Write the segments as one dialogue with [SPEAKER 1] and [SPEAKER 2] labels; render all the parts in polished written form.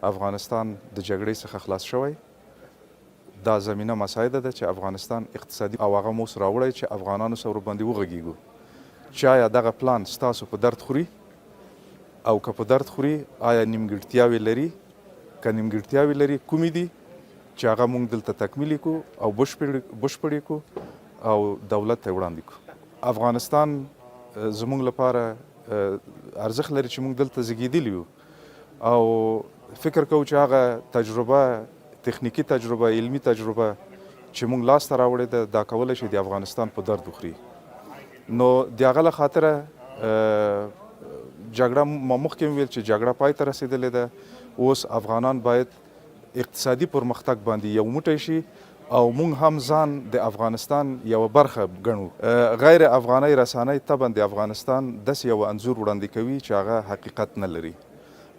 [SPEAKER 1] افغانستان د جګړې څخه خلاص شوی. دا زمینه مساعده ده چې افغانستان اقتصادي او هغه موس راوړی چې افغانانو سره ورباندې وغږیږو چې آیا دغه پلان ستاسو په درد خوري او که په درد خوري آیا نیمګړتیاوې لري که نیمګړتیاوې لري کومې دي چې هغه موږ دلته تکمیلي کړو او بشپړې کړو او دولت ته وړاندې کړو. افغانستان زموږ لپاره ارزښت لري چې موږ دلته زیږېدلي یو او فکر کوو چې هغه تجربه تخنیکی تجربه علمي تجربه چې موږ لاسته راوړې ده دا کولی شي د افغانستان په درد وخوري. نو د هغه له خاطره جګړه ما مخکې ویل چې جګړه پای ته رسېدلې ده. اوس افغانان باید اقتصادي پرمختګ باندې یو موټی شي او موږ هم ځان د افغانستان یوه برخه ګڼو. غیر افغاني رسانۍ طبعا د افغانستان داسې یو انځور وړاندې کوي چې هغه حقیقت نه لري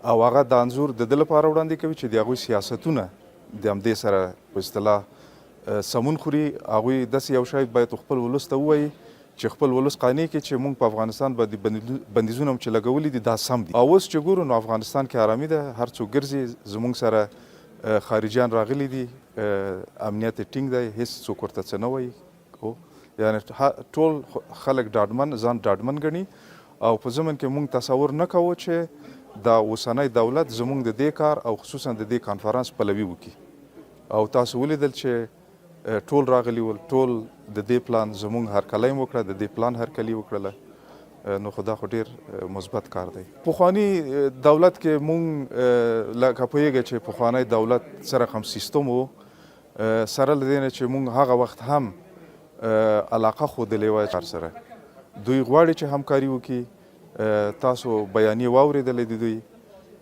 [SPEAKER 1] او هغه د انځور د ده لپاره وړاندې کوي چې د هغوی سیاستونه د همدې سره په اصطلاح سمون خوري. هغوی داسې یو شی باید خپل ولس ته ووایي چې خپل ولس قانع کړي چې موږ په افغانستان باندې بندیزونه چې لګولي دي دا سم دي. او اوس چې ګورو نو افغانستان کې آرامي ده، هر څوک ګرځي، زموږ سره خارجیان راغلي دي، امنیت ټینګ دی، هیڅ څوک ورته څه نه وایي. یعنې ټول خلک ډاډمن ځان ډاډمن ګڼي او په ضمن کې موږ تصور نه کوو چې دا اوسنی دولت زموږ د دې کار او خصوصا د دې کانفرانس پلوي وکړي. او تاسو ولیدل چې ټول راغلي ول، ټول د دې پلان زموږ هرکلی وکړه، د دې پلان هرکلي وکړله. نو خو دا خو ډېر مثبت کار دی. پخواني دولت کې موږ لکه پوهېږئ چې پخوانی دولت څه رقم سیستم و، سره له دې نه چې موږ هغه وخت هم علاقه ښودلې وه سره. دوی غواړي چې همکاري وکړي. تاسو بیانیې واورېدلې د دوی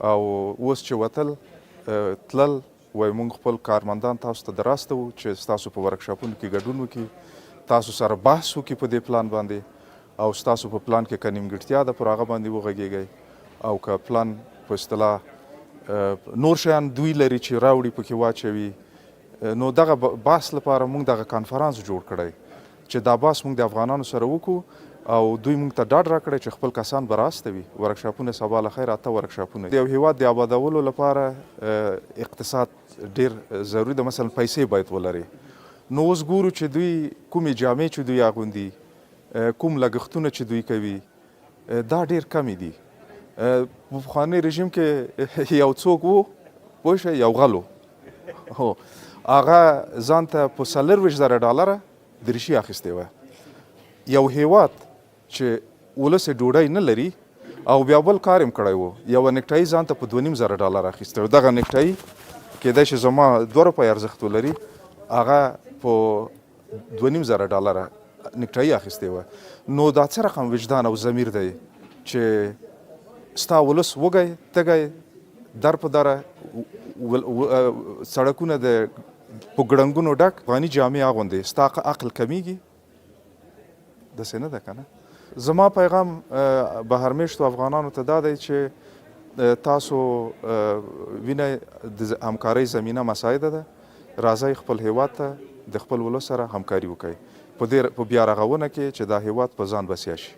[SPEAKER 1] او اوس چې وتل تلل وایي موږ خپل کارمندان تاسو ته دراستوو چې ستاسو په ورکشاپونو کې ګډون وکړي، تاسو سره بحث وکړي په دې پلان باندې او ستاسو په پلان کې که نیمګړتیا ده پر هغه باندې وغږېږئ او که پلان په اصطلاح نور شیان دوی لري چې راوړي پکې واچوي. نو دغه بحث لپاره موږ دغه کانفرانس جوړ کړی چې دا بحث موږ د افغانانو سره وکړو او دوی موږ ته ډاډ راکړی چې خپل کسان به راستوي. ورکشاپونه سبا له خیر 8 ورکشاپونه. د یو هیواد د آبادولو لپاره اقتصاد ډېر ضروري ده، مثلا پیسې باید ولري. نو اوس ګورو چې دوی کومې جامې چې دوی اغوندي، کوم لګښتونه چې دوی کوي دا ډېر کمې دي. په پخواني رژیم کې یو څوک و پوه شئ یو غل و، هغه ځان ته په 40,000 ډالره دریشي اخیستې وه. یو هیواد چې ولس یې ډوډۍ نه لري او بیا بل کار یې کړی و، یوه نیکټایي ځان ته په 2,500 ډالره اخیستی و. دغه نیکټایي کیدای شي زما 2 روپۍ ارزښت ولري، هغه په 2,500 ډالره نیکټایي اخیستې وه. نو دا څه رقم وجدان او ضمیر دی چې ستا ولس وږی تږی در په دره سړکونه د په ګړنګونو ډک افغاني جامې اغوندې، ستا عقل کمیږي؟ داسې نه ده که نه. زما پیغام بهرمیشتو افغانانو ته دا دی چې تاسو وینئ د همکارۍ زمینه مساعده ده. راځئ خپل هیواد ته د خپل ولس سره همکاري وکړئ په بیا رغونه کې چې دا هیواد په ځان بسیا شي.